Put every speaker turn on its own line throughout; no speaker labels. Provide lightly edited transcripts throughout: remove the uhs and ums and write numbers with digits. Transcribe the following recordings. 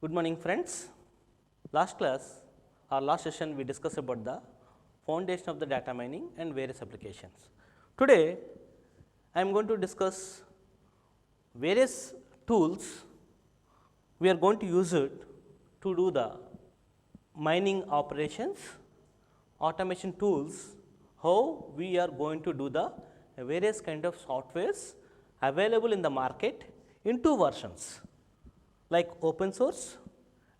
Good morning friends. Last class or last session we discussed about the foundation of the data mining and various applications. Today I am going to discuss various tools we are going to use it to do the mining operations, automation tools, how we are going to do the various kind of softwares available in the market in two versions like open source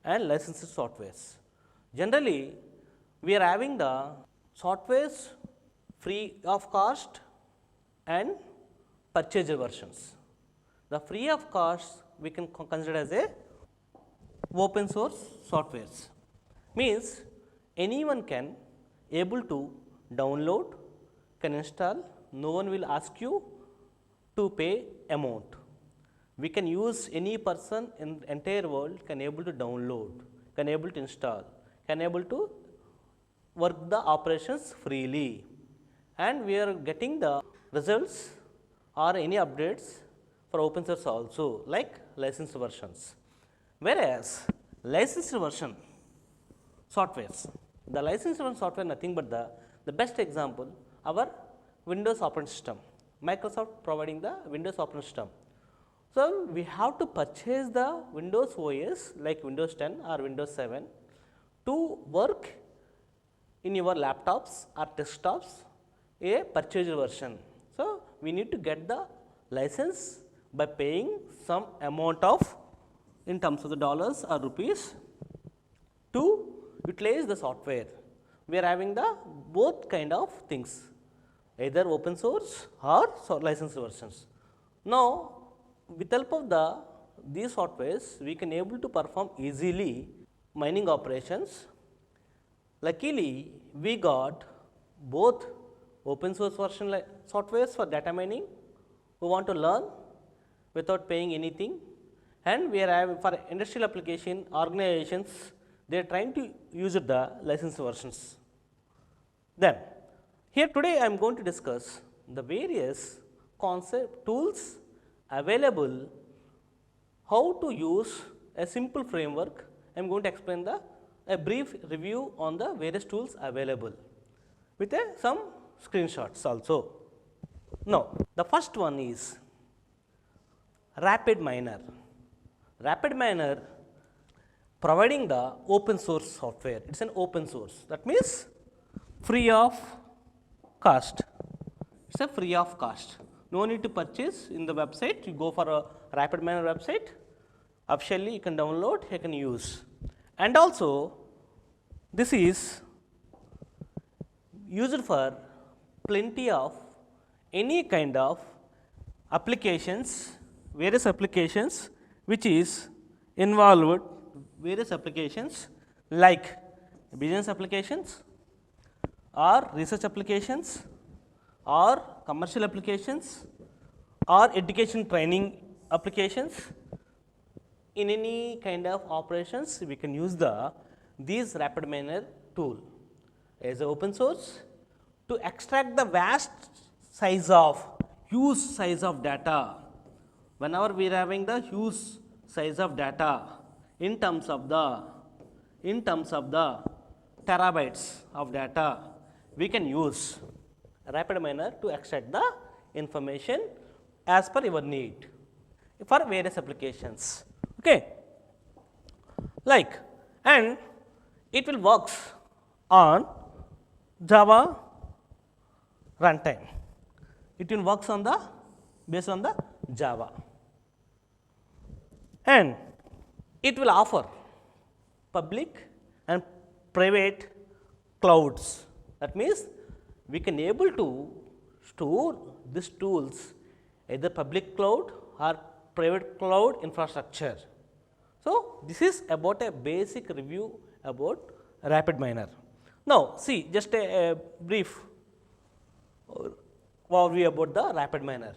and licensed softwares. Generally, we are having the softwares free of cost and purchased versions. The free of cost we can consider as a open source softwares, means anyone can able to download, can install, no one will ask you to pay amount. We can use any person in the entire world can able to download, can able to install, can able to work the operations freely, and we are getting the results or any updates for open source also like licensed versions. Whereas licensed version softwares, the licensed version software nothing but the best example our Windows operating system, Microsoft providing the Windows operating system. So, we have to purchase the Windows OS like Windows 10 or Windows 7 to work in your laptops or desktops a purchased version. So, we need to get the license by paying some amount of in terms of the dollars or rupees to utilize the software. We are having the both kind of things, either open source or licensed versions. Now, with help of these softwares, we can able to perform easily mining operations. Luckily, we got both open source version softwares for data mining who want to learn without paying anything, and we are having for industrial application organizations, they are trying to use the licensed versions. Then, here today I am going to discuss the various concept tools available, how to use a simple framework. I am going to explain a brief review on the various tools available with some screenshots also. Now, the first one is RapidMiner. RapidMiner providing the open source software. It is an open source, that means free of cost. It is a free of cost. No need to purchase in the website. You go for a RapidMiner website, officially you can download, you can use. And also this is used for plenty of any kind of applications, various applications which is involved, various applications like business applications or research applications or commercial applications or education training applications. In any kind of operations we can use this RapidMiner tool as an open source to extract the vast size of huge size of data. Whenever we are having the huge size of data in terms of the terabytes of data, we can use RapidMiner to extract the information as per your need for various applications. Okay, like, and it will works on Java runtime. It will works on based on the Java, and it will offer public and private clouds. That means we can able to store these tools either public cloud or private cloud infrastructure. So, this is about a basic review about RapidMiner. Now, see just a brief overview about the RapidMiner.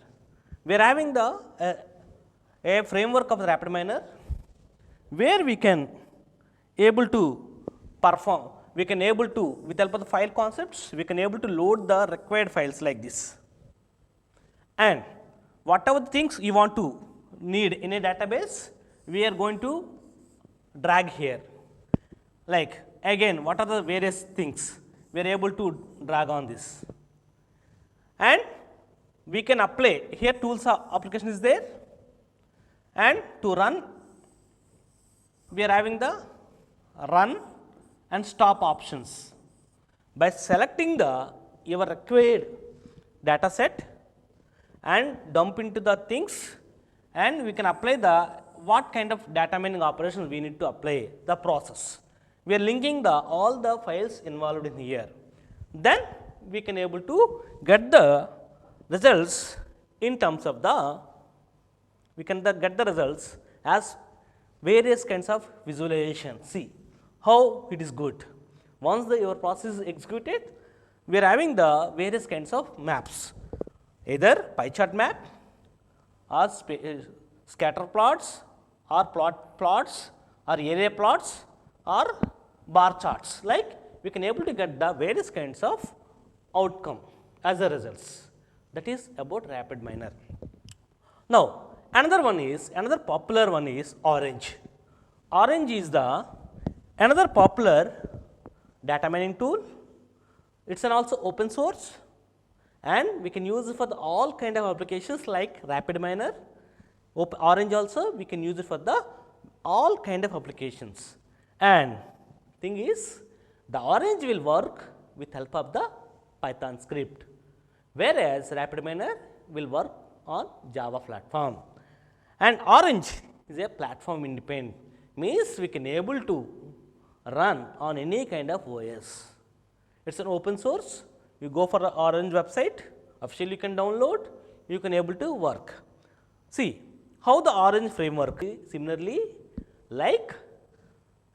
We are having a framework of the RapidMiner where we can able to perform, we can able to with help of the file concepts, we can able to load the required files like this, and whatever things you want to need in a database, we are going to drag here. Like again, what are the various things we are able to drag on this, and we can apply here tools application is there, and to run we are having the run and stop options. By selecting the your required data set and dump into the things, and we can apply the what kind of data mining operations we need to apply the process. We are linking the all the files involved in here. Then we can able to get the results in terms of the get the results as various kinds of visualization. See how it is good. Once your process is executed, we are having the various kinds of maps, either pie chart map or scatter plots or plots or area plots or bar charts. Like we can able to get the various kinds of outcome as a results. That is about RapidMiner. Now another popular one is Orange. Orange is the another popular data mining tool. It's an also open source, and we can use it for the all kind of applications like RapidMiner. Orange also we can use it for the all kind of applications. And thing is, the Orange will work with help of the Python script, whereas RapidMiner will work on Java platform. And Orange is a platform independent, means we can able to run on any kind of OS. It's an open source. You go for the Orange website, officially you can download, you can able to work. See how the Orange framework similarly like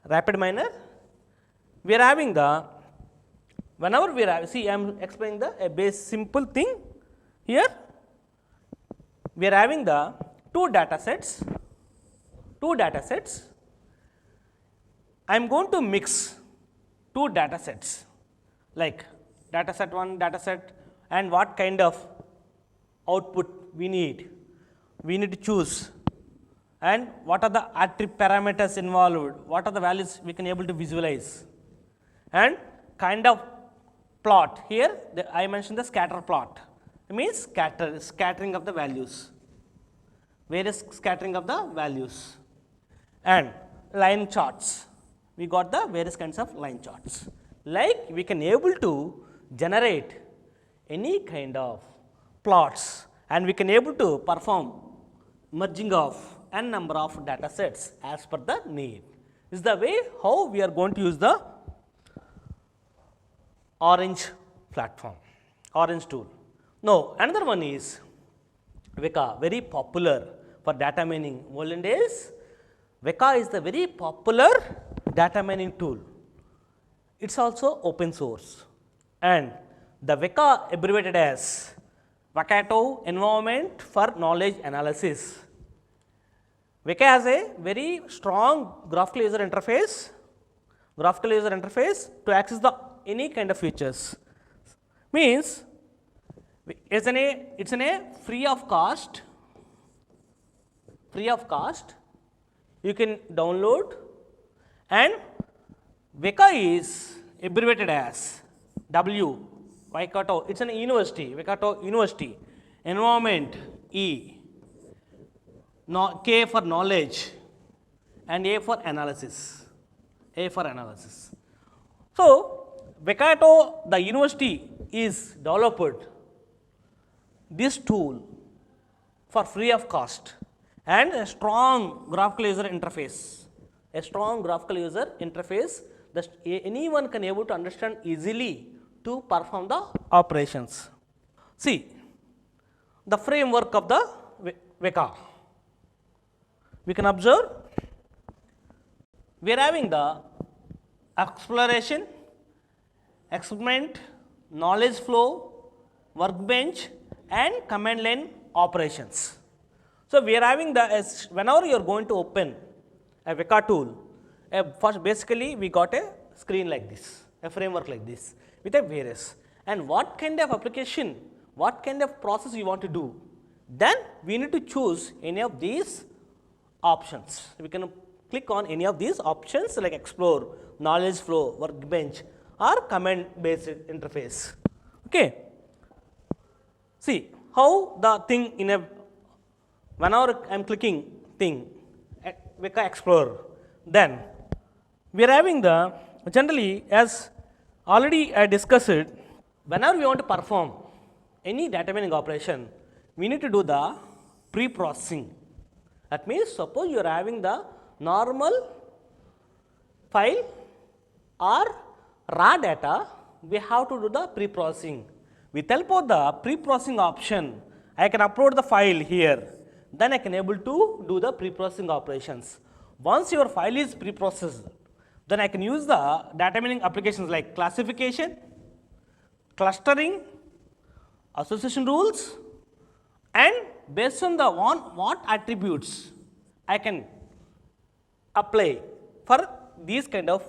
RapidMiner, we are having the whenever we are see I am explaining the a base simple thing here. We are having the two data sets. I am going to mix two data sets, like data set 1, data set, and what kind of output we need to choose, and what are the attribute parameters involved, what are the values we can able to visualize, and kind of plot. Here I mentioned the scatter plot, it means scattering of the values, various scattering of the values, and line charts. We got the various kinds of line charts. Like we can able to generate any kind of plots, and we can able to perform merging of n number of data sets as per the need. This is the way how we are going to use the Orange platform, Orange tool. Now another one is Weka, very popular for data mining. Olden days, Weka is the very popular data mining tool. It's also open source, and the Weka abbreviated as Weka Environment for Knowledge Analysis. Weka has a very strong graphical user interface to access the any kind of features. Means it's a free of cost. You can download, and Weka is abbreviated as W. Weka, it's an university, Weka University, environment E, K for knowledge, and A for analysis. So Weka, the university is developed this tool for free of cost and a strong graphical user interface. That anyone can able to understand easily to perform the operations. See the framework of the Weka. We can observe we are having the exploration, experiment, knowledge flow, workbench, and command line operations. So we are having the whenever you are going to open a Weka tool, first basically we got a screen like this, a framework like this with a various, and what kind of application, what kind of process you want to do, then we need to choose any of these options. We can click on any of these options like explore, knowledge flow, workbench or command based interface. Okay. See how the thing in a, whenever I am clicking thing at Weka Explorer, then we are having the, generally as already I discussed it, whenever we want to perform any data mining operation, we need to do the pre-processing. That means suppose you are having the normal file or raw data, we have to do the pre-processing. With help of the pre-processing option, I can upload the file here, then I can able to do the pre-processing operations. Once your file is pre-processed, then I can use the data mining applications like classification, clustering, association rules, and based on the what attributes I can apply for these kind of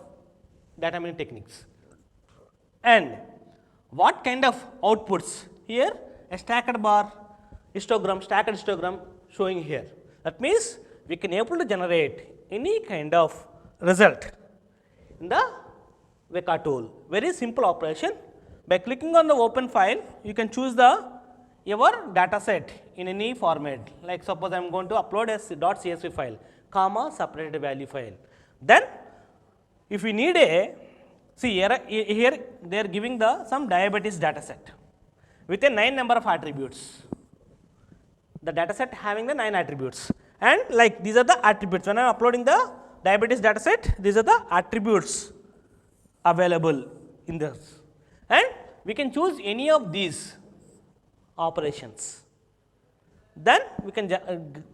data mining techniques. And what kind of outputs here? A stacked bar, histogram, stacked histogram showing here. That means we can able to generate any kind of result in the Weka tool. Very simple operation. By clicking on the open file, you can choose the your data set in any format. Like suppose I am going to upload a .csv file, comma separated value file. Then if we need a, see here they are giving the some diabetes data set with a 9 number of attributes. The data set having the 9 attributes, and like these are the attributes. When I am uploading the diabetes data set, these are the attributes available in this, and we can choose any of these operations. Then we can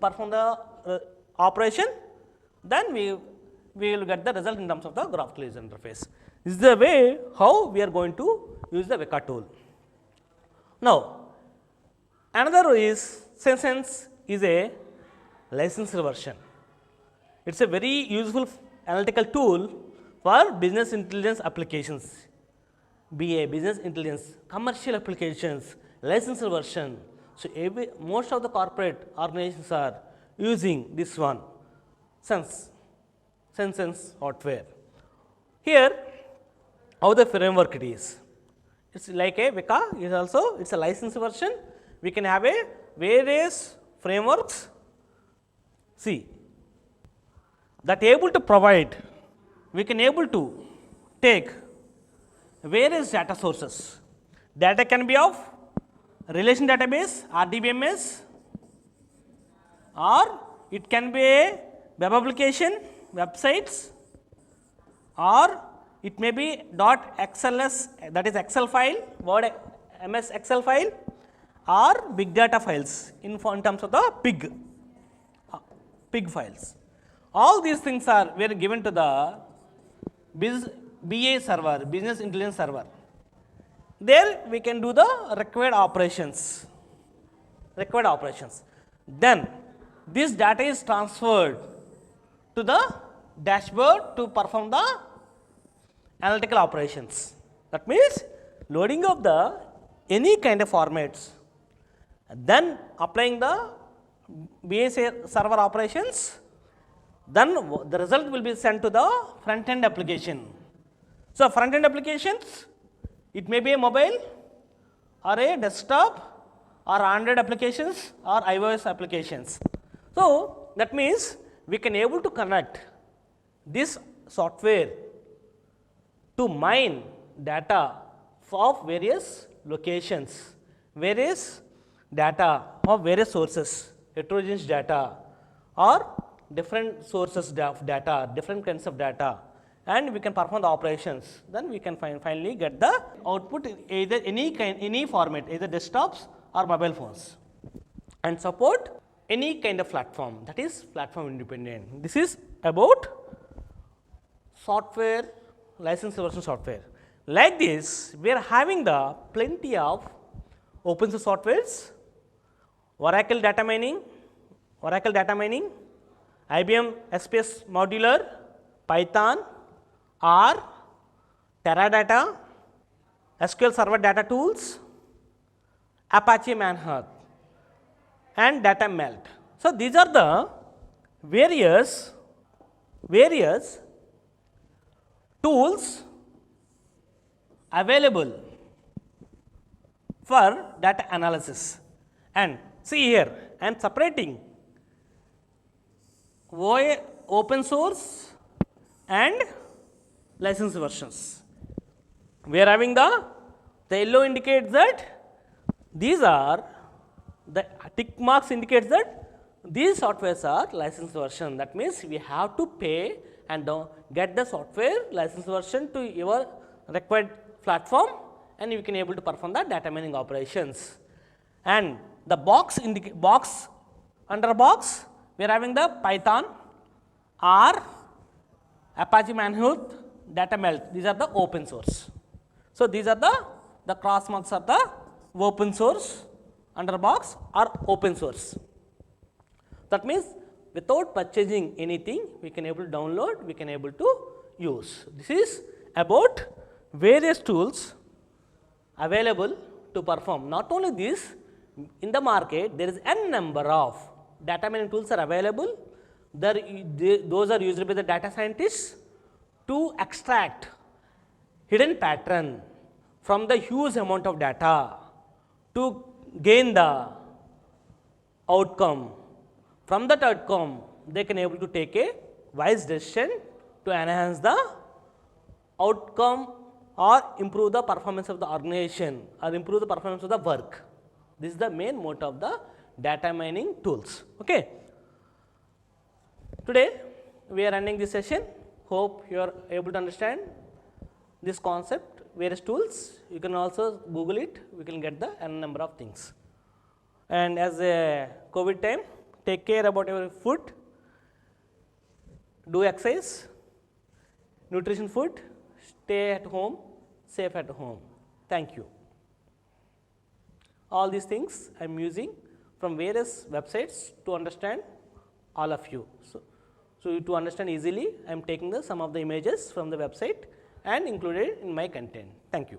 perform the operation, then we will get the result in terms of the graphical user interface. This is the way how we are going to use the Weka tool. Now, another is Sense is a licensed version. It is a very useful analytical tool for business intelligence applications, BA, business intelligence, commercial applications, licensed version. So, most of the corporate organizations are using this one, Sense software. Here, how the framework it is. It's like a Weka is also, it's a licensed version. We can have a various frameworks. See, that able to provide, we can able to take various data sources. Data can be of relation database, RDBMS, or it can be a web application, websites, or it may be .xls, that is Excel file, Word, MS Excel file, or big data files in terms of the PIG files. All these things are were given to the BA server, business intelligence server. There we can do the required operations. Then this data is transferred to the dashboard to perform the analytical operations. That means loading of the any kind of formats, then applying the BA server operations, then the result will be sent to the front end application. So, front end applications, it may be a mobile or a desktop or Android applications or iOS applications. So, that means we can able to connect this software to mine data of various locations, various data of various sources, heterogeneous data or different sources of data, different kinds of data, and we can perform the operations. Then we can finally get the output in either any format, either desktops or mobile phones, and support any kind of platform, that is platform independent. This is about software, licensed version software. Like this, we are having the plenty of open source softwares, Oracle data mining, IBM SPS modular, Python, R, Teradata, SQL Server data tools, Apache Manhunt, and Data Melt. So, these are the various various tools available for data analysis. And see here, I am separating open source and licensed versions. We are having the yellow indicates that these are, the tick marks indicates that these softwares are licensed version. That means we have to pay and get the software licensed version to your required platform, and you can able to perform the data mining operations. And the box under box we are having the Python, R, Apache Manhood, Data Melt. These are the open source. So these are the cross marks are the open source, under box or open source. That means without purchasing anything, we can able to download, we can able to use. This is about various tools available to perform. Not only this, in the market there is n number of data mining tools are available. Those are used by the data scientists to extract hidden pattern from the huge amount of data to gain the outcome. From that outcome, they can able to take a wise decision to enhance the outcome or improve the performance of the organization or improve the performance of the work. This is the main motto of the data mining tools. Okay. Today we are ending this session. Hope you are able to understand this concept, various tools. You can also Google it, we can get the n number of things. And as a COVID time, take care about your food, do exercise, nutrition food, stay at home, safe at home. Thank you. All these things I am using from various websites to understand all of you. So to understand easily, I am taking some of the images from the website and included in my content. Thank you.